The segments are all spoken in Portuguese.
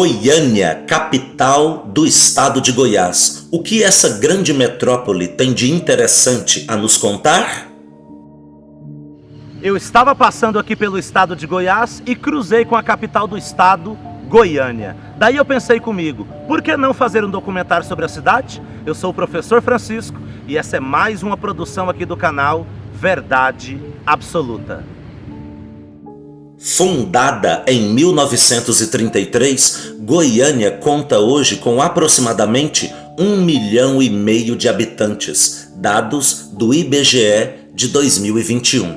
Goiânia, capital do estado de Goiás. O que essa grande metrópole tem de interessante a nos contar? Eu estava passando aqui pelo estado de Goiás e cruzei com a capital do estado, Goiânia. Daí eu pensei comigo, por que não fazer um documentário sobre a cidade? Eu sou o professor Francisco e essa é mais uma produção aqui do canal Verdade Absoluta. Fundada em 1933, Goiânia conta hoje com aproximadamente 1,5 milhão de habitantes, dados do IBGE de 2021.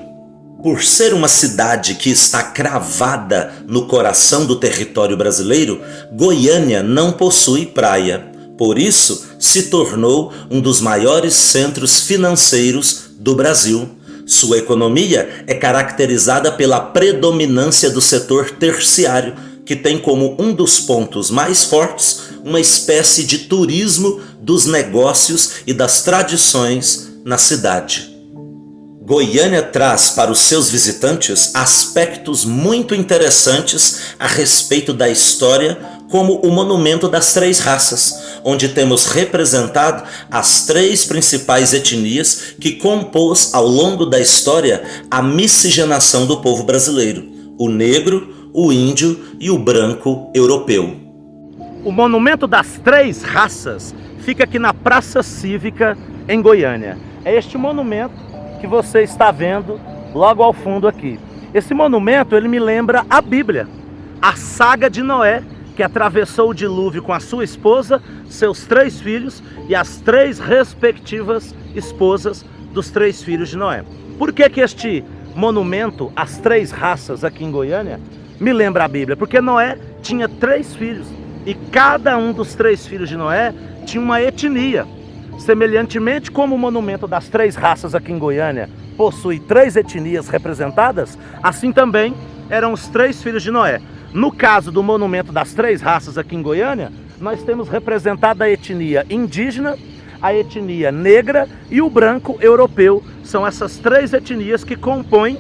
Por ser uma cidade que está cravada no coração do território brasileiro, Goiânia não possui praia. Por isso, se tornou um dos maiores centros financeiros do Brasil. Sua economia é caracterizada pela predominância do setor terciário, que tem como um dos pontos mais fortes uma espécie de turismo dos negócios e das tradições na cidade. Goiânia traz para os seus visitantes aspectos muito interessantes a respeito da história, como o Monumento das Três Raças, onde temos representado as três principais etnias que compôs ao longo da história a miscigenação do povo brasileiro: o negro, o índio e o branco europeu. O Monumento das Três Raças fica aqui na Praça Cívica, em Goiânia. É este monumento que você está vendo logo ao fundo aqui. Esse monumento, ele me lembra a Bíblia, a saga de Noé, que atravessou o dilúvio com a sua esposa, seus 3 filhos e as 3 respectivas esposas dos 3 filhos de Noé. Por que este monumento às 3 raças aqui em Goiânia me lembra a Bíblia? Porque Noé tinha 3 filhos e cada um dos 3 filhos de Noé tinha uma etnia. Semelhantemente como o monumento das 3 raças aqui em Goiânia possui 3 etnias representadas, assim também eram os 3 filhos de Noé. No caso do Monumento das Três Raças aqui em Goiânia, nós temos representada a etnia indígena, a etnia negra e o branco europeu. São essas 3 etnias que compõem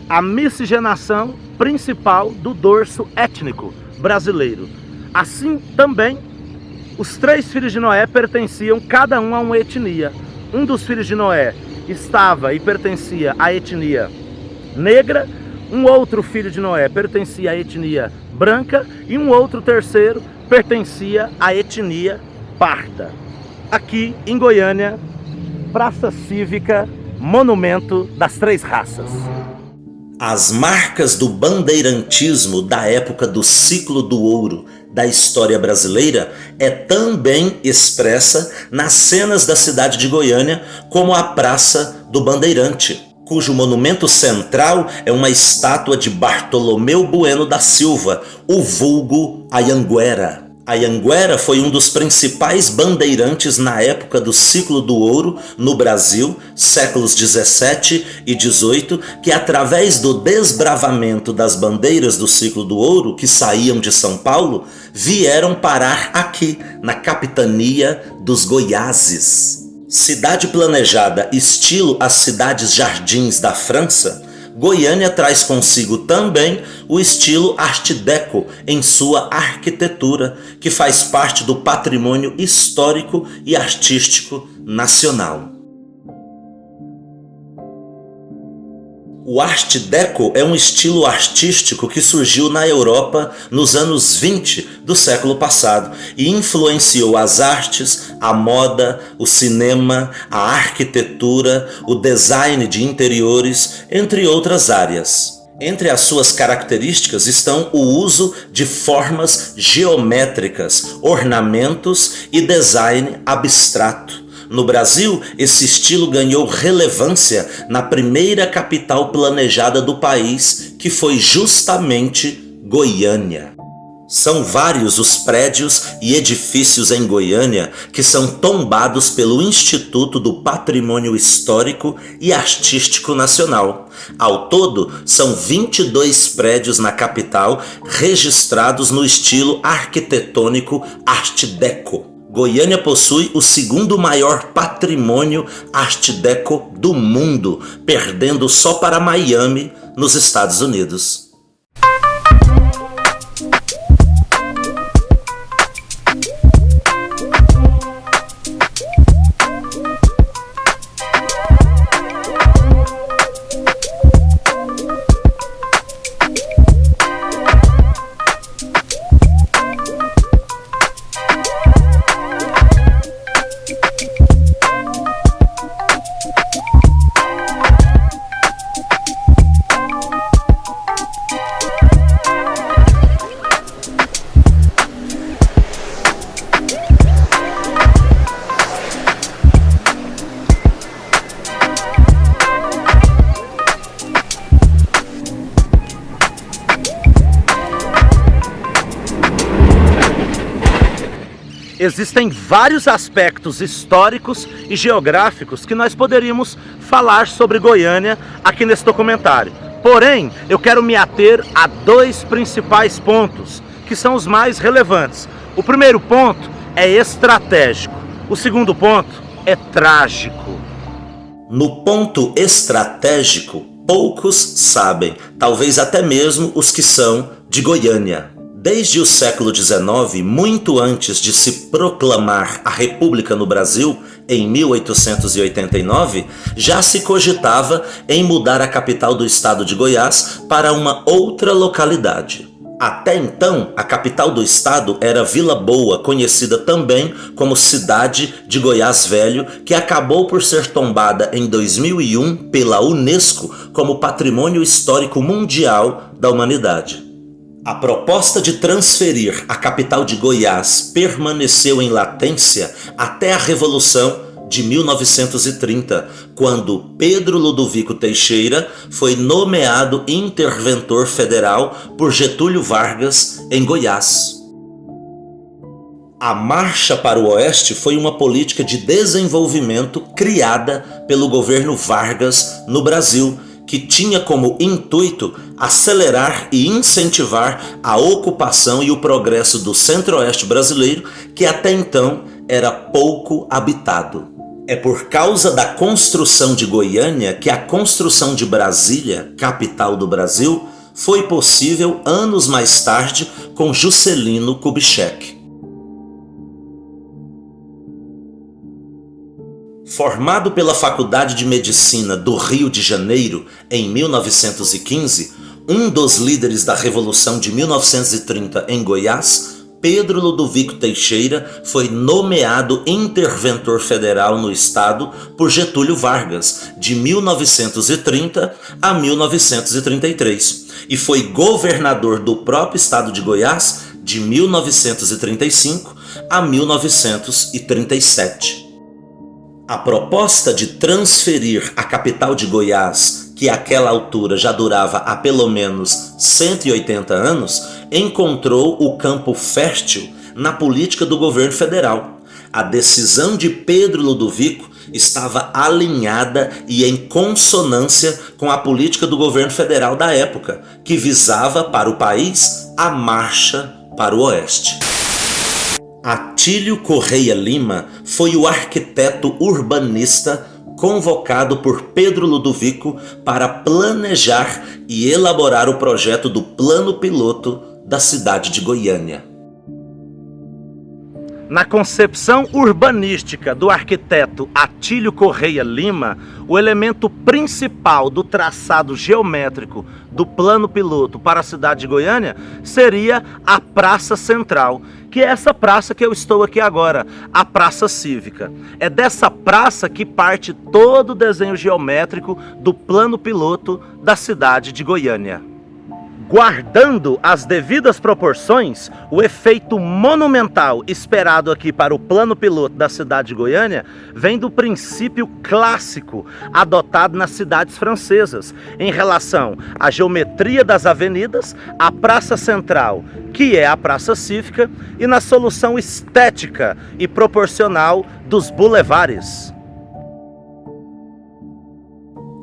a miscigenação principal do dorso étnico brasileiro. Assim também, os 3 filhos de Noé pertenciam cada um a uma etnia. Um dos filhos de Noé estava e pertencia à etnia negra, um outro filho de Noé pertencia à etnia branca e um outro terceiro pertencia à etnia parda. Aqui em Goiânia, Praça Cívica, Monumento das Três Raças. As marcas do bandeirantismo da época do ciclo do ouro da história brasileira é também expressa nas cenas da cidade de Goiânia, como a Praça do Bandeirante, cujo monumento central é uma estátua de Bartolomeu Bueno da Silva, o vulgo Anhanguera. Anhanguera foi um dos principais bandeirantes na época do ciclo do ouro no Brasil, séculos 17 e 18, que através do desbravamento das bandeiras do ciclo do ouro que saíam de São Paulo, vieram parar aqui, na capitania dos Goiáses. Cidade planejada estilo as cidades jardins da França, Goiânia traz consigo também o estilo Art Deco em sua arquitetura, que faz parte do patrimônio histórico e artístico nacional. O Art Deco é um estilo artístico que surgiu na Europa nos anos 20 do século passado e influenciou as artes, a moda, o cinema, a arquitetura, o design de interiores, entre outras áreas. Entre as suas características estão o uso de formas geométricas, ornamentos e design abstrato. No Brasil, esse estilo ganhou relevância na primeira capital planejada do país, que foi justamente Goiânia. São vários os prédios e edifícios em Goiânia que são tombados pelo Instituto do Patrimônio Histórico e Artístico Nacional. Ao todo, são 22 prédios na capital registrados no estilo arquitetônico Art Deco. Goiânia possui o segundo maior patrimônio Art Deco do mundo, perdendo só para Miami, nos Estados Unidos. Existem vários aspectos históricos e geográficos que nós poderíamos falar sobre Goiânia aqui nesse documentário. Porém, eu quero me ater a dois principais pontos, que são os mais relevantes. O primeiro ponto é estratégico. O segundo ponto é trágico. No ponto estratégico, poucos sabem, talvez até mesmo os que são de Goiânia. Desde o século XIX, muito antes de se proclamar a República no Brasil, em 1889, já se cogitava em mudar a capital do estado de Goiás para uma outra localidade. Até então, a capital do estado era Vila Boa, conhecida também como Cidade de Goiás Velho, que acabou por ser tombada em 2001 pela Unesco como Patrimônio Histórico Mundial da Humanidade. A proposta de transferir a capital de Goiás permaneceu em latência até a Revolução de 1930, quando Pedro Ludovico Teixeira foi nomeado interventor federal por Getúlio Vargas em Goiás. A Marcha para o Oeste foi uma política de desenvolvimento criada pelo governo Vargas no Brasil, que tinha como intuito acelerar e incentivar a ocupação e o progresso do centro-oeste brasileiro, que até então era pouco habitado. É por causa da construção de Goiânia que a construção de Brasília, capital do Brasil, foi possível anos mais tarde com Juscelino Kubitschek. Formado pela Faculdade de Medicina do Rio de Janeiro em 1915, um dos líderes da Revolução de 1930 em Goiás, Pedro Ludovico Teixeira foi nomeado interventor federal no estado por Getúlio Vargas de 1930 a 1933 e foi governador do próprio estado de Goiás de 1935 a 1937. A proposta de transferir a capital de Goiás, que àquela altura já durava há pelo menos 180 anos, encontrou o campo fértil na política do governo federal. A decisão de Pedro Ludovico estava alinhada e em consonância com a política do governo federal da época, que visava para o país a marcha para o oeste. Atílio Correia Lima foi o arquiteto urbanista convocado por Pedro Ludovico para planejar e elaborar o projeto do plano piloto da cidade de Goiânia. Na concepção urbanística do arquiteto Atílio Correia Lima, o elemento principal do traçado geométrico do plano piloto para a cidade de Goiânia seria a Praça Central, que é essa praça que eu estou aqui agora, a Praça Cívica. É dessa praça que parte todo o desenho geométrico do plano piloto da cidade de Goiânia. Guardando as devidas proporções, o efeito monumental esperado aqui para o plano piloto da cidade de Goiânia vem do princípio clássico adotado nas cidades francesas em relação à geometria das avenidas, à praça central, que é a praça cívica, e na solução estética e proporcional dos bulevares.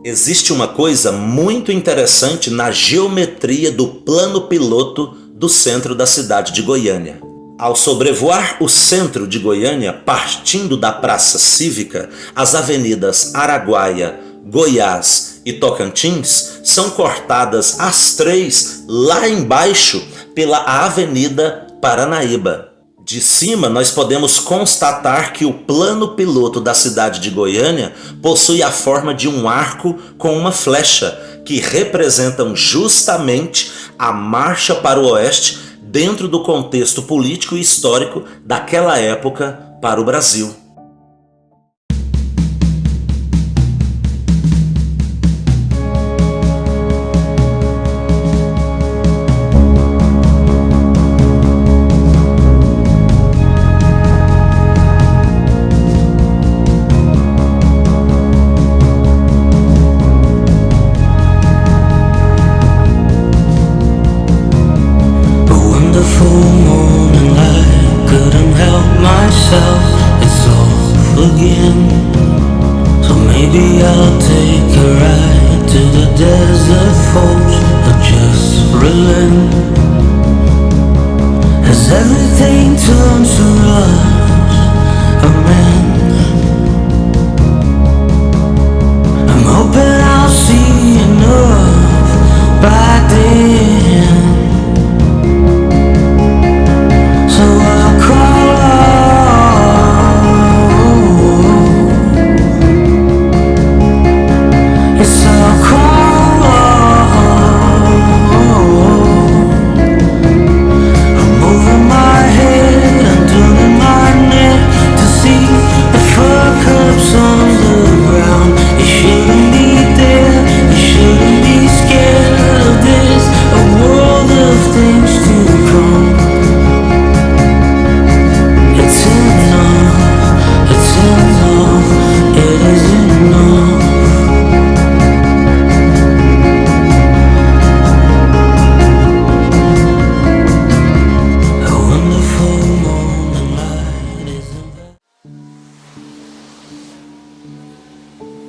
Existe uma coisa muito interessante na geometria do plano piloto do centro da cidade de Goiânia. Ao sobrevoar o centro de Goiânia, partindo da Praça Cívica, as avenidas Araguaia, Goiás e Tocantins são cortadas as três lá embaixo pela Avenida Paranaíba. De cima, nós podemos constatar que o plano piloto da cidade de Goiânia possui a forma de um arco com uma flecha, que representam justamente a marcha para o oeste dentro do contexto político e histórico daquela época para o Brasil. Couldn't help myself.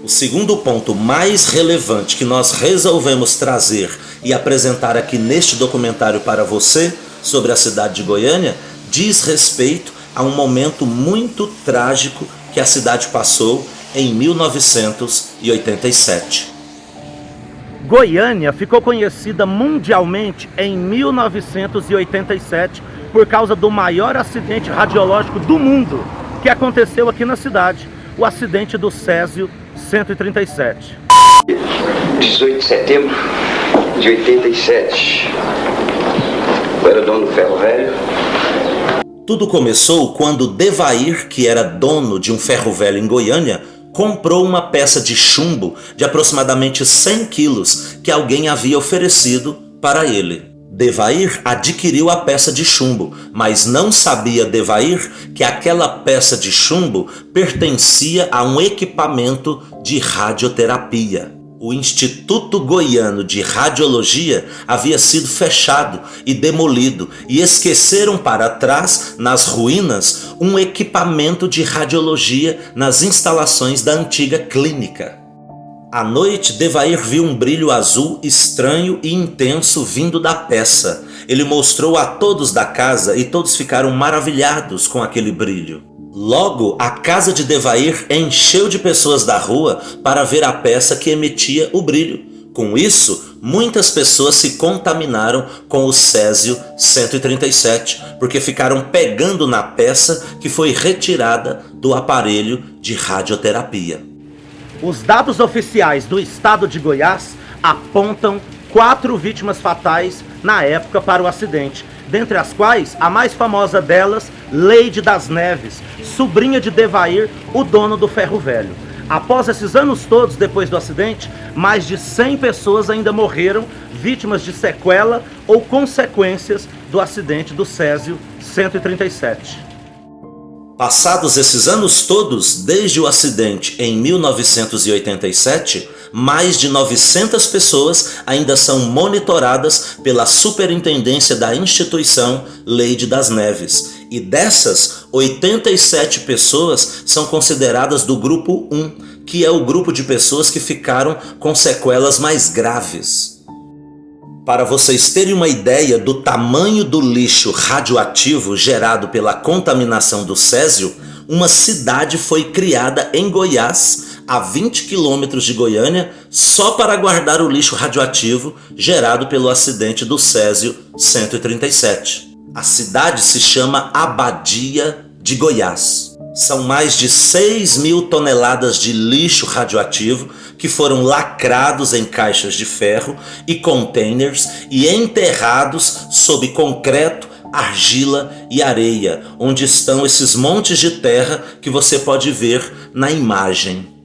O segundo ponto mais relevante que nós resolvemos trazer e apresentar aqui neste documentário para você sobre a cidade de Goiânia diz respeito a um momento muito trágico que a cidade passou em 1987. Goiânia ficou conhecida mundialmente em 1987 por causa do maior acidente radiológico do mundo que aconteceu aqui na cidade, o acidente do Césio 137. 18 de setembro de 87. Eu era dono do ferro velho. Tudo começou quando Devair, que era dono de um ferro velho em Goiânia, comprou uma peça de chumbo de aproximadamente 100 quilos que alguém havia oferecido para ele. Devair adquiriu a peça de chumbo, mas não sabia Devair que aquela peça de chumbo pertencia a um equipamento de radioterapia. O Instituto Goiano de Radiologia havia sido fechado e demolido e esqueceram para trás, nas ruínas, um equipamento de radiologia nas instalações da antiga clínica. À noite, Devair viu um brilho azul estranho e intenso vindo da peça. Ele mostrou a todos da casa e todos ficaram maravilhados com aquele brilho. Logo, a casa de Devair encheu de pessoas da rua para ver a peça que emitia o brilho. Com isso, muitas pessoas se contaminaram com o Césio 137, porque ficaram pegando na peça que foi retirada do aparelho de radioterapia. Os dados oficiais do estado de Goiás apontam 4 vítimas fatais na época para o acidente, dentre as quais a mais famosa delas, Leide das Neves, sobrinha de Devair, o dono do ferro velho. Após esses anos todos depois do acidente, mais de 100 pessoas ainda morreram, vítimas de sequela ou consequências do acidente do Césio 137. Passados esses anos todos, desde o acidente em 1987, mais de 900 pessoas ainda são monitoradas pela superintendência da instituição Leide das Neves. E dessas, 87 pessoas são consideradas do grupo 1, que é o grupo de pessoas que ficaram com sequelas mais graves. Para vocês terem uma ideia do tamanho do lixo radioativo gerado pela contaminação do Césio, uma cidade foi criada em Goiás, a 20 quilômetros de Goiânia, só para guardar o lixo radioativo gerado pelo acidente do Césio 137. A cidade se chama Abadia de Goiás. São mais de 6.000 toneladas de lixo radioativo que foram lacrados em caixas de ferro e containers e enterrados sob concreto, argila e areia, onde estão esses montes de terra que você pode ver na imagem.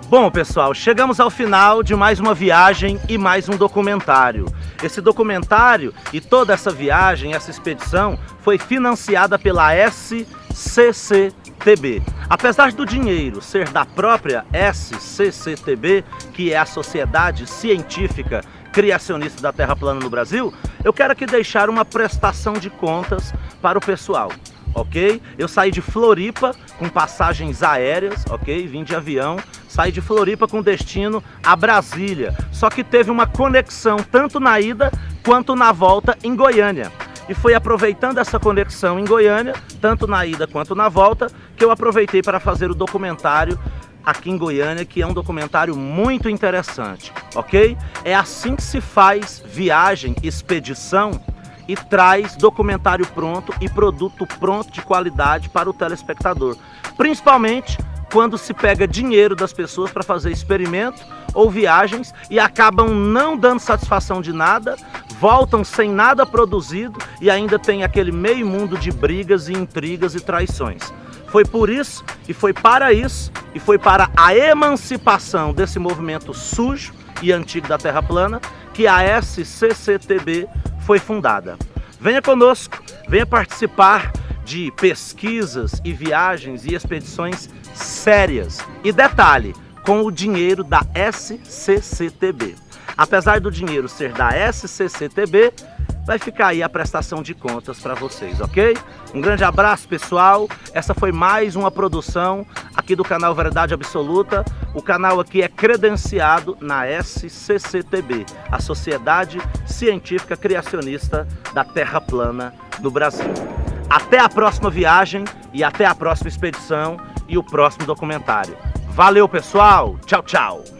Bom, pessoal, chegamos ao final de mais uma viagem e mais um documentário. Esse documentário e toda essa viagem, essa expedição, foi financiada pela SCCTB, Apesar do dinheiro ser da própria SCCTB, que é a Sociedade Científica Criacionista da Terra Plana no Brasil, eu quero aqui deixar uma prestação de contas para o pessoal, ok? Eu saí de Floripa com passagens aéreas, ok? Vim de avião, saí de Floripa com destino a Brasília, só que teve uma conexão tanto na ida quanto na volta em Goiânia. E foi aproveitando essa conexão em Goiânia, tanto na ida quanto na volta, que eu aproveitei para fazer o documentário aqui em Goiânia, que é um documentário muito interessante, ok? É assim que se faz viagem, expedição e traz documentário pronto e produto pronto de qualidade para o telespectador. Principalmente quando se pega dinheiro das pessoas para fazer experimento ou viagens e acabam não dando satisfação de nada, voltam sem nada produzido e ainda tem aquele meio mundo de brigas e intrigas e traições. Foi por isso e foi para isso e foi para a emancipação desse movimento sujo e antigo da Terra Plana que a SCCTB foi fundada. Venha conosco, venha participar de pesquisas e viagens e expedições sérias. E detalhe, com o dinheiro da SCCTB. Apesar do dinheiro ser da SCCTB, vai ficar aí a prestação de contas para vocês, ok? Um grande abraço, pessoal. Essa foi mais uma produção aqui do canal Verdade Absoluta. O canal aqui é credenciado na SCCTB, a Sociedade Científica Criacionista da Terra Plana do Brasil. Até a próxima viagem e até a próxima expedição e o próximo documentário. Valeu, pessoal! Tchau, tchau!